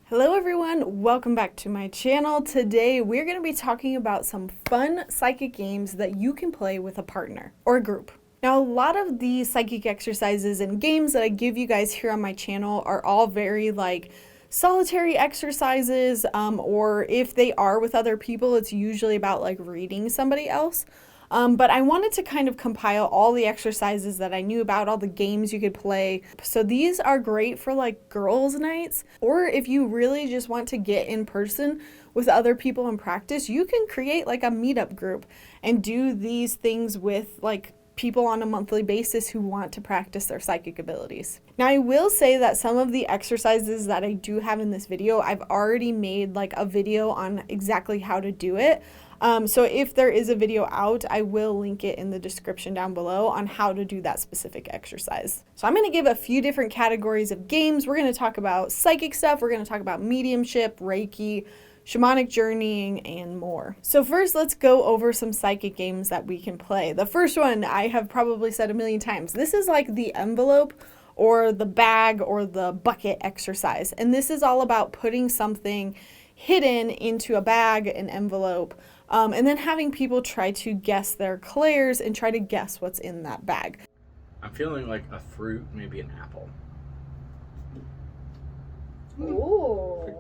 Hello everyone, welcome back to my channel. Today we're going to be talking about some fun psychic games that you can play with a partner or a group. Now, a lot of the psychic exercises and games that I give you guys here on my channel are all very solitary exercises, or if they are with other people, it's usually about reading somebody else. But I wanted to kind of compile all the exercises that I knew about, all the games you could play. So these are great for girls' nights, or if you really just want to get in person with other people and practice, you can create a meetup group and do these things with people on a monthly basis who want to practice their psychic abilities. Now, I will say that some of the exercises that I do have in this video, I've already made a video on exactly how to do it. So if there is a video out, I will link it in the description down below on how to do that specific exercise. So I'm going to give a few different categories of games. We're going to talk about psychic stuff. We're going to talk about mediumship, Reiki, shamanic journeying, and more. So first, let's go over some psychic games that we can play. The first one I have probably said a million times. This is the envelope or the bag or the bucket exercise. And this is all about putting something hidden into a bag, an envelope, and then having people try to guess their clairs and try to guess what's in that bag. I'm feeling like a fruit, maybe an apple. Ooh.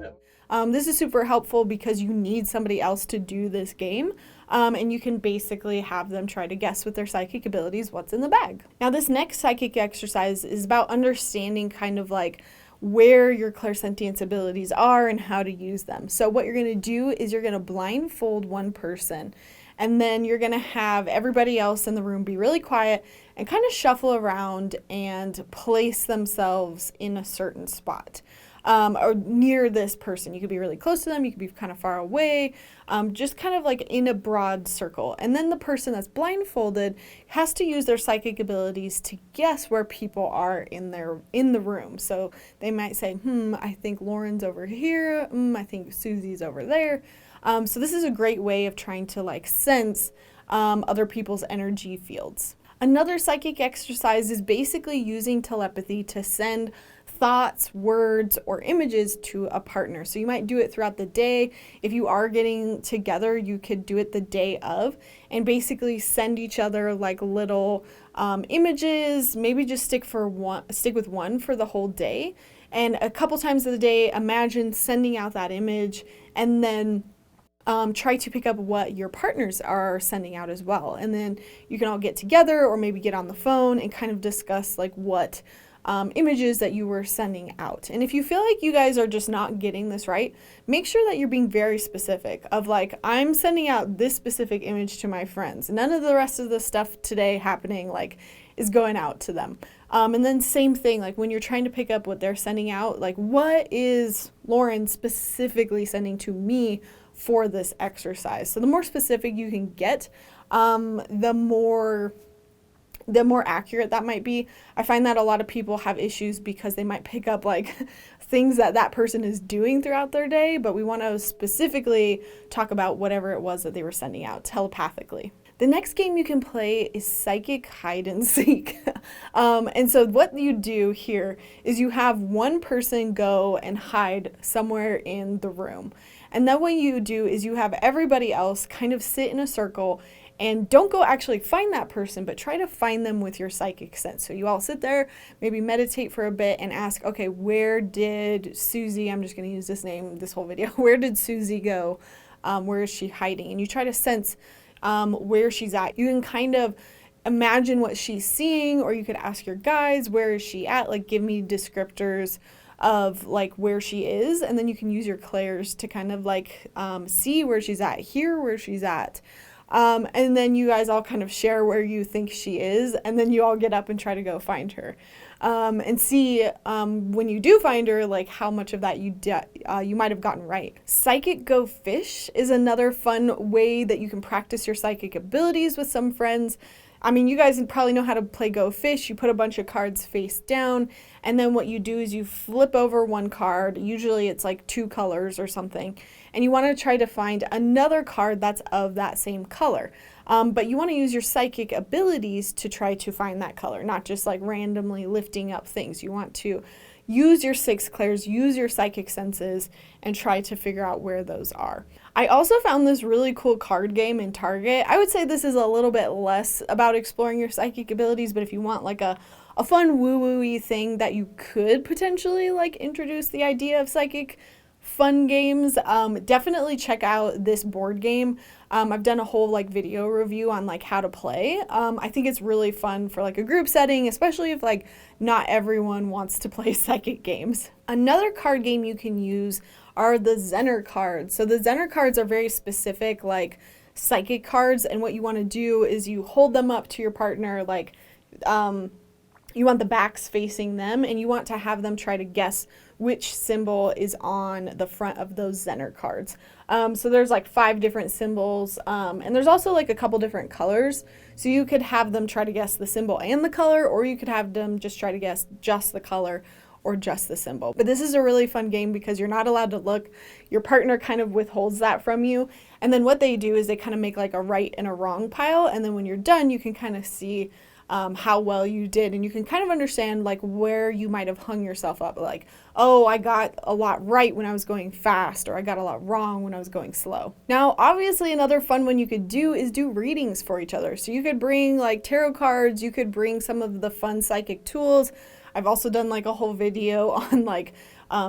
This is super helpful because you need somebody else to do this game, and you can basically have them try to guess with their psychic abilities what's in the bag. Now, this next psychic exercise is about understanding kind of where your clairsentience abilities are and how to use them. So what you're going to do is you're going to blindfold one person, and then you're going to have everybody else in the room be really quiet and kind of shuffle around and place themselves in a certain spot. Or near this person. You could be really close to them, you could be kind of far away, just kind of in a broad circle. And then the person that's blindfolded has to use their psychic abilities to guess where people are in the room. So they might say, I think Lauren's over here, I think Susie's over there. So this is a great way of trying to sense other people's energy fields. Another psychic exercise is basically using telepathy to send thoughts, words, or images to a partner. So you might do it throughout the day. If you are getting together, you could do it the day of and basically send each other little images. Maybe just stick with one for the whole day. And a couple times of the day, imagine sending out that image and then try to pick up what your partners are sending out as well. And then you can all get together or maybe get on the phone and kind of discuss what images that you were sending out. And if you feel like you guys are just not getting this right, make sure that you're being very specific of I'm sending out this specific image to my friends. None of the rest of the stuff today happening is going out to them. And then same thing, when you're trying to pick up what they're sending out, what is Lauren specifically sending to me for this exercise? So the more specific you can get, the more accurate that might be. I find that a lot of people have issues because they might pick up things that person is doing throughout their day, but we want to specifically talk about whatever it was that they were sending out telepathically. The next game you can play is psychic hide and seek. And so what you do here is you have one person go and hide somewhere in the room. And then what you do is you have everybody else kind of sit in a circle and don't go actually find that person, but try to find them with your psychic sense. So you all sit there, maybe meditate for a bit and ask, okay, where did Susie, I'm just going to use this name this whole video, where did Susie go? Where is she hiding? And you try to sense where she's at. You can kind of imagine what she's seeing, or you could ask your guides, where is she at? Give me descriptors of where she is, and then you can use your clairs to kind of see where she's at, hear where she's at. And then you guys all kind of share where you think she is, and then you all get up and try to go find her, and see when you do find her, how much of that you might have gotten right. Psychic Go Fish is another fun way that you can practice your psychic abilities with some friends. I mean, you guys probably know how to play Go Fish. You put a bunch of cards face down, and then what you do is you flip over one card. Usually it's 2 colors or something, and you want to try to find another card that's of that same color. But you want to use your psychic abilities to try to find that color, not just randomly lifting up things. You want to use your six clairs, use your psychic senses, and try to figure out where those are. I also found this really cool card game in Target. I would say this is a little bit less about exploring your psychic abilities, but if you want like a fun woo-woo-y thing that you could potentially like introduce the idea of psychic fun games, definitely check out this board game. I've done a whole like video review on like how to play. I think it's really fun for like a group setting, especially if like not everyone wants to play psychic games. Another card game you can use are the Zener cards. So the Zener cards are very specific like psychic cards, and what you want to do is you hold them up to your partner like you want the backs facing them, and you want to have them try to guess which symbol is on the front of those Zener cards. So there's like 5 different symbols, and there's also like a couple different colors. So you could have them try to guess the symbol and the color, or you could have them just try to guess just the color or just the symbol. But this is a really fun game because you're not allowed to look. Your partner kind of withholds that from you. And then what they do is they kind of make like a right and a wrong pile. And then when you're done, you can kind of see how well you did, and you can kind of understand like where you might have hung yourself up, like, oh, I got a lot right when I was going fast, or I got a lot wrong when I was going slow. Now, obviously, another fun one you could do is do readings for each other. So you could bring like tarot cards, you could bring some of the fun psychic tools. I've also done like a whole video on like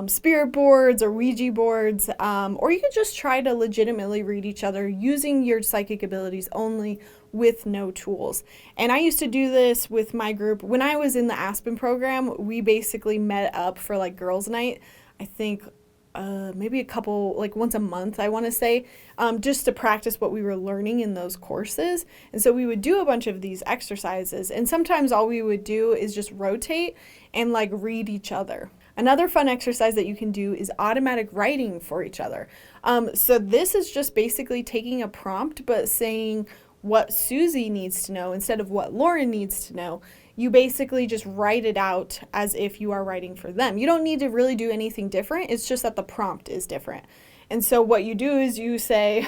spirit boards or Ouija boards, or you could just try to legitimately read each other using your psychic abilities only with no tools. And I used to do this with my group. When I was in the Aspen program, we basically met up for like girls' night, I think maybe a couple, like once a month, I want to say, just to practice what we were learning in those courses. And so we would do a bunch of these exercises, and sometimes all we would do is just rotate and like read each other. Another fun exercise that you can do is automatic writing for each other. So this is just basically taking a prompt but saying what Susie needs to know instead of what Lauren needs to know. You basically just write it out as if you are writing for them. You don't need to really do anything different. It's just that the prompt is different. And so what you do is you say,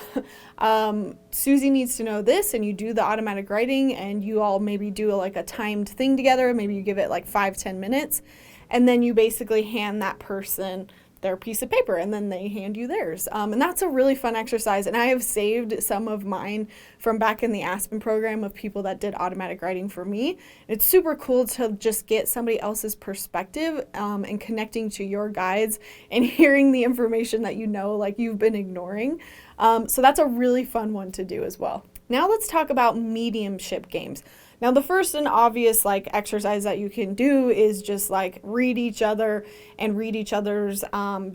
Susie needs to know this, and you do the automatic writing, and you all maybe do like a timed thing together. Maybe you give it like 5-10 minutes, and then you basically hand that person their piece of paper, and then they hand you theirs. And that's a really fun exercise. And I have saved some of mine from back in the Aspen program of people that did automatic writing for me. It's super cool to just get somebody else's perspective and connecting to your guides and hearing the information that you know, like you've been ignoring. So that's a really fun one to do as well. Now let's talk about mediumship games. Now, the first and obvious like exercise that you can do is just like read each other and read each other's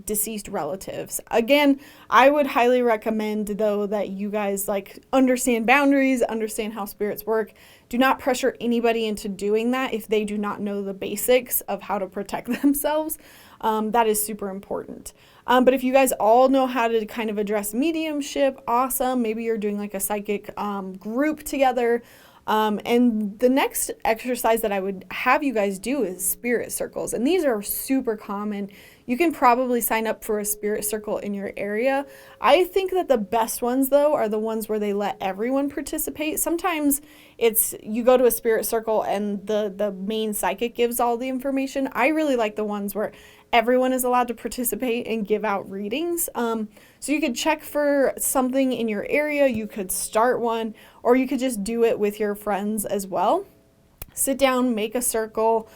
deceased relatives. Again, I would highly recommend though that you guys like understand boundaries, understand how spirits work. Do not pressure anybody into doing that if they do not know the basics of how to protect themselves. That is super important. But if you guys all know how to kind of address mediumship, awesome. Maybe you're doing like a psychic group together. And the next exercise that I would have you guys do is spirit circles. And these are super common. You can probably sign up for a spirit circle in your area. I think that the best ones, though, are the ones where they let everyone participate. Sometimes it's you go to a spirit circle and the main psychic gives all the information. I really like the ones where everyone is allowed to participate and give out readings. So you could check for something in your area. You could start one, or you could just do it with your friends as well. Sit down, make a circle,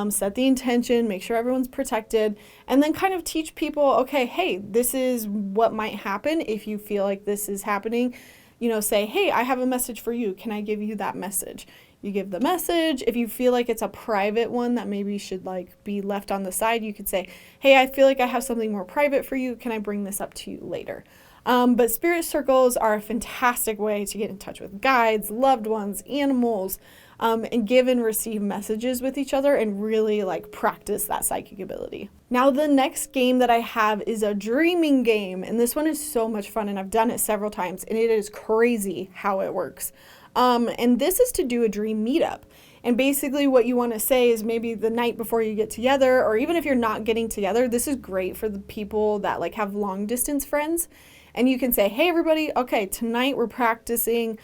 set the intention, make sure everyone's protected, and then kind of teach people, okay, hey, this is what might happen if you feel like this is happening. You know, say, hey, I have a message for you. Can I give you that message? You give the message. If you feel like it's a private one that maybe should like be left on the side, you could say, hey, I feel like I have something more private for you. Can I bring this up to you later? But spirit circles are a fantastic way to get in touch with guides, loved ones, animals, and give and receive messages with each other and really like practice that psychic ability. Now, the next game that I have is a dreaming game, and this one is so much fun, and I've done it several times, and it is crazy how it works. And this is to do a dream meetup. And basically what you want to say is maybe the night before you get together, or even if you're not getting together, this is great for the people that like have long distance friends. And you can say, hey, everybody, okay, tonight we're practicing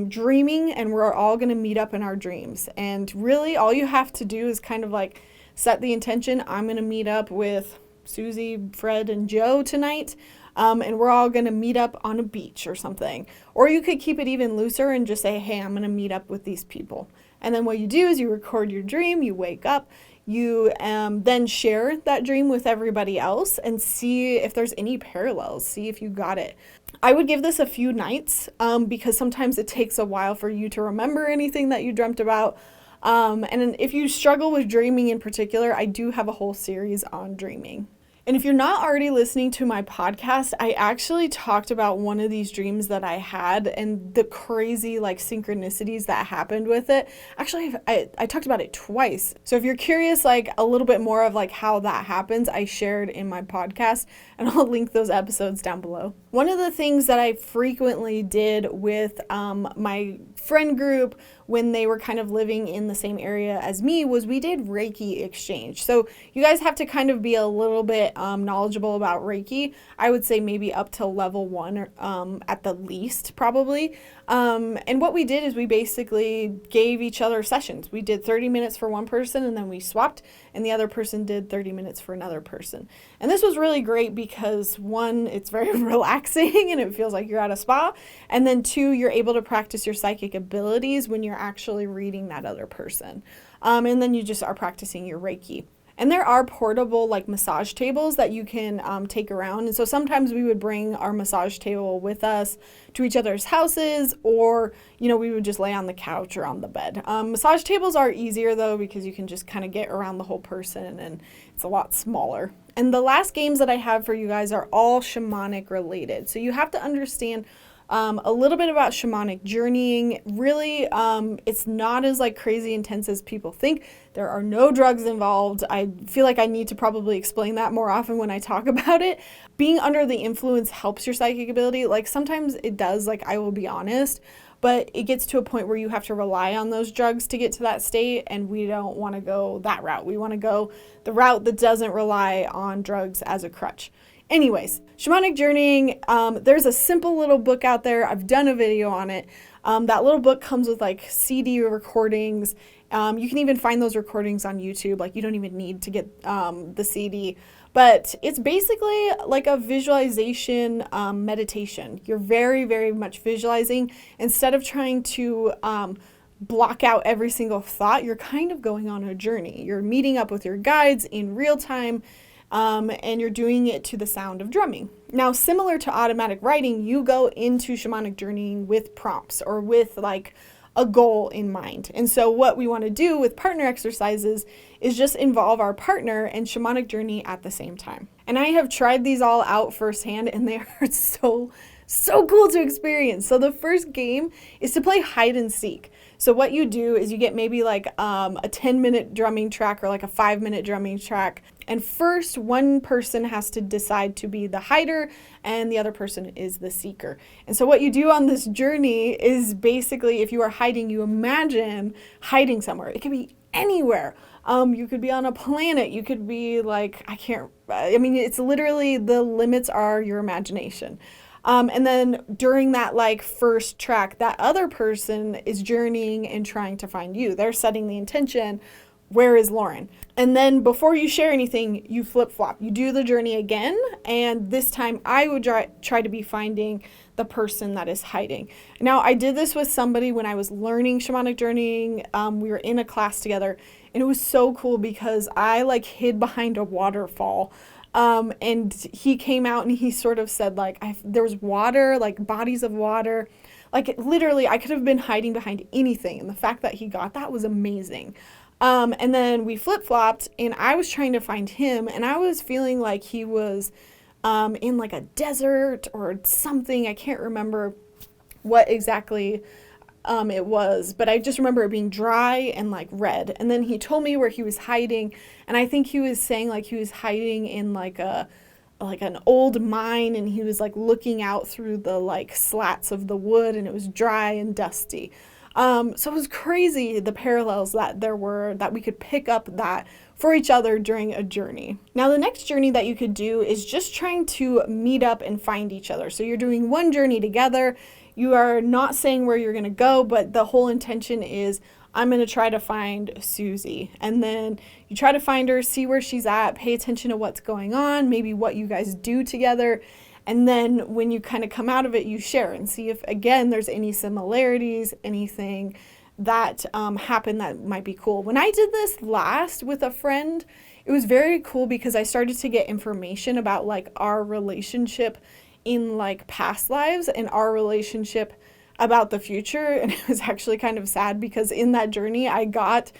dreaming, and we're all going to meet up in our dreams. And really all you have to do is kind of like set the intention. I'm going to meet up with Susie, Fred, and Joe tonight. And we're all going to meet up on a beach or something. Or you could keep it even looser and just say, hey, I'm going to meet up with these people. And then what you do is you record your dream, you wake up, you then share that dream with everybody else and see if there's any parallels, see if you got it. I would give this a few nights because sometimes it takes a while for you to remember anything that you dreamt about. And if you struggle with dreaming in particular, I do have a whole series on dreaming. And if you're not already listening to my podcast, I actually talked about one of these dreams that I had and the crazy like synchronicities that happened with it. Actually, I talked about it twice. So if you're curious, like a little bit more of like how that happens, I shared in my podcast, and I'll link those episodes down below. One of the things that I frequently did with my friend group when they were kind of living in the same area as me was we did Reiki exchange. So you guys have to kind of be a little bit knowledgeable about Reiki. I would say maybe up to level 1 or, at the least, probably. And what we did is we basically gave each other sessions. We did 30 minutes for one person and then we swapped, and the other person did 30 minutes for another person. And this was really great because 1, it's very relaxing and it feels like you're at a spa. And then 2, you're able to practice your psychic abilities when you're actually reading that other person. And then you just are practicing your Reiki. And there are portable like massage tables that you can take around. And so sometimes we would bring our massage table with us to each other's houses, or, you know, we would just lay on the couch or on the bed. Massage tables are easier though, because you can just kind of get around the whole person and it's a lot smaller. And the last games that I have for you guys are all shamanic related. So you have to understand a little bit about shamanic journeying. Really, it's not as like crazy intense as people think. There are no drugs involved. I feel like I need to probably explain that more often when I talk about it. Being under the influence helps your psychic ability. Like sometimes it does, like I will be honest, but it gets to a point where you have to rely on those drugs to get to that state, and we don't want to go that route. We want to go the route that doesn't rely on drugs as a crutch. Anyways, shamanic journeying, there's a simple little book out there. I've done a video on it. That little book comes with like CD recordings. You can even find those recordings on YouTube. Like you don't even need to get the CD. But it's basically like a visualization meditation. You're very, very much visualizing. Instead of trying to block out every single thought, you're kind of going on a journey. You're meeting up with your guides in real time. And you're doing it to the sound of drumming. Now, similar to automatic writing, you go into shamanic journeying with prompts or with like a goal in mind. And so what we want to do with partner exercises is just involve our partner and shamanic journey at the same time. And I have tried these all out firsthand, and they are so cool to experience. So the first game is to play hide and seek. So what you do is you get maybe like a 10-minute drumming track or like a 5-minute drumming track. And first, one person has to decide to be the hider and the other person is the seeker. And so what you do on this journey is basically, if you are hiding, you imagine hiding somewhere. It could be anywhere. You could be on a planet. You could be like, it's literally, the limits are your imagination. And then during that like first track, that other person is journeying and trying to find you. They're setting the intention. Where is Lauren? And then before you share anything, you flip-flop. You do the journey again, and this time I would try to be finding the person that is hiding. Now, I did this with somebody when I was learning shamanic journeying. We were in a class together, and it was so cool because I like hid behind a waterfall. And he came out and he sort of said like, there was water, like bodies of water. Like literally I could have been hiding behind anything. And the fact that he got that was amazing. And then we flip-flopped and I was trying to find him, and I was feeling like he was in like a desert or something. I can't remember what exactly it was, but I just remember it being dry and like red. And then he told me where he was hiding, and I think he was saying like he was hiding in like an old mine, and he was like looking out through the like slats of the wood, and it was dry and dusty. So it was crazy, the parallels that there were, that we could pick up that for each other during a journey. Now, the next journey that you could do is just trying to meet up and find each other. So you're doing one journey together. You are not saying where you're going to go, but the whole intention is I'm going to try to find Susie. And then you try to find her, see where she's at, pay attention to what's going on, maybe what you guys do together. And then when you kind of come out of it, you share and see if, again, there's any similarities, anything that happened that might be cool. When I did this last with a friend, it was very cool because I started to get information about like our relationship in like past lives and our relationship about the future. And it was actually kind of sad because in that journey, I got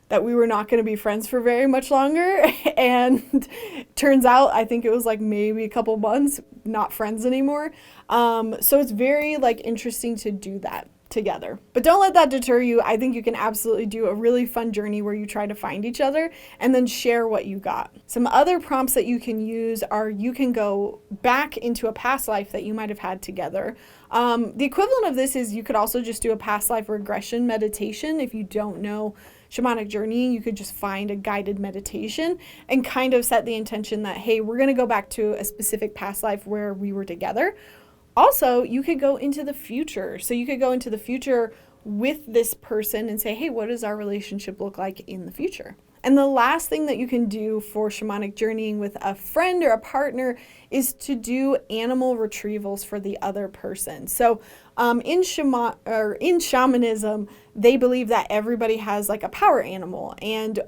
that we were not going to be friends for very much longer. And turns out, I think it was like maybe a couple months, not friends anymore. So it's very like interesting to do that together. But don't let that deter you. I think you can absolutely do a really fun journey where you try to find each other and then share what you got. Some other prompts that you can use are you can go back into a past life that you might have had together. The equivalent of this is you could also just do a past life regression meditation. If you don't know shamanic journeying, you could just find a guided meditation and kind of set the intention that, hey, we're going to go back to a specific past life where we were together. Also, you could go into the future. So you could go into the future with this person and say, hey, what does our relationship look like in the future? And the last thing that you can do for shamanic journeying with a friend or a partner is to do animal retrievals for the other person. So in shamanism, they believe that everybody has like a power animal, and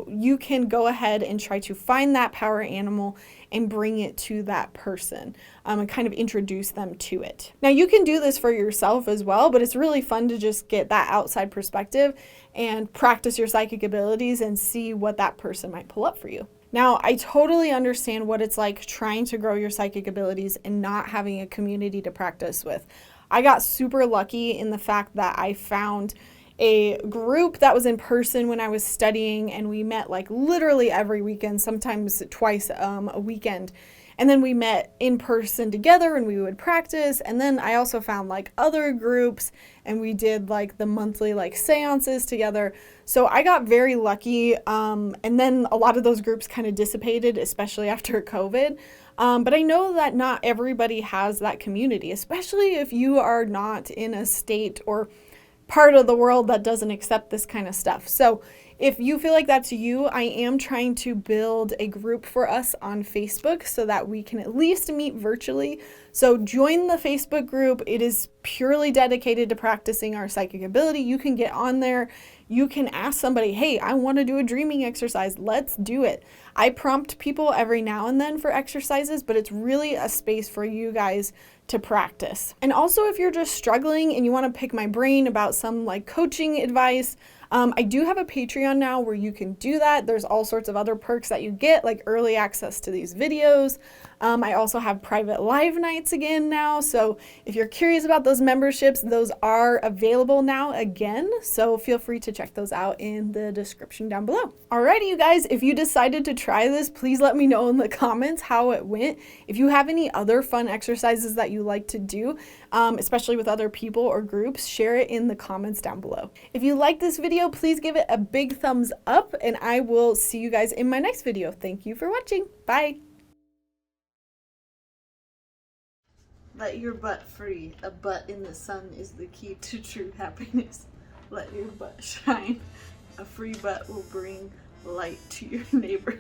you can go ahead and try to find that power animal and bring it to that person and kind of introduce them to it. Now you can do this for yourself as well, but it's really fun to just get that outside perspective and practice your psychic abilities and see what that person might pull up for you. Now, I totally understand what it's like trying to grow your psychic abilities and not having a community to practice with. I got super lucky in the fact that I found a group that was in person when I was studying, and we met like literally every weekend, sometimes twice a weekend. And then we met in person together and we would practice. And then I also found like other groups and we did like the monthly like seances together. So I got very lucky. And then a lot of those groups kind of dissipated, especially after COVID. But I know that not everybody has that community, especially if you are not in a state or part of the world that doesn't accept this kind of stuff. So if you feel like that's you, I am trying to build a group for us on Facebook so that we can at least meet virtually. So join the Facebook group. It is purely dedicated to practicing our psychic ability. You can get on there. You can ask somebody, hey, I want to do a dreaming exercise. Let's do it. I prompt people every now and then for exercises, but it's really a space for you guys to practice. And also, if you're just struggling and you want to pick my brain about some like coaching advice, I do have a Patreon now where you can do that. There's all sorts of other perks that you get, like early access to these videos. I also have private live nights again now. So if you're curious about those memberships, those are available now again. So feel free to check those out in the description down below. Alrighty, you guys, if you decided to try this, please let me know in the comments how it went. If you have any other fun exercises that you like to do, especially with other people or groups, share it in the comments down below. If you like this video, please give it a big thumbs up, and I will see you guys in my next video. Thank you for watching. Bye. Let your butt free. A butt in the sun is the key to true happiness. Let your butt shine. A free butt will bring light to your neighbor.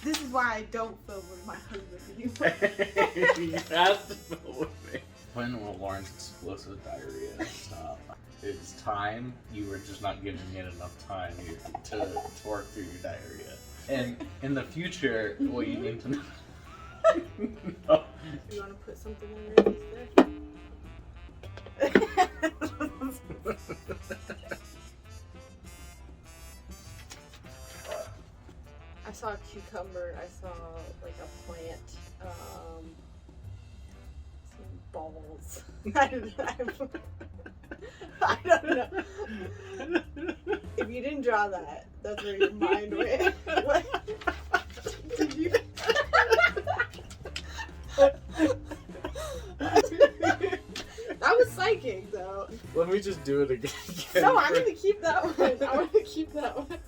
This is why I don't film with my husband anymore. You have to film with me. When will Lauren's explosive diarrhea stop? It's time. You were just not giving it enough time to work through your diarrhea. And in the future, what you need to know. No. You want to put something underneath there? I saw a cucumber. I saw like a plant. Some balls. I don't know. If you didn't draw that, that's where your mind went. What did you? That was psychic, though. Let me just do it again. No, I'm gonna keep that one. I want to keep that one.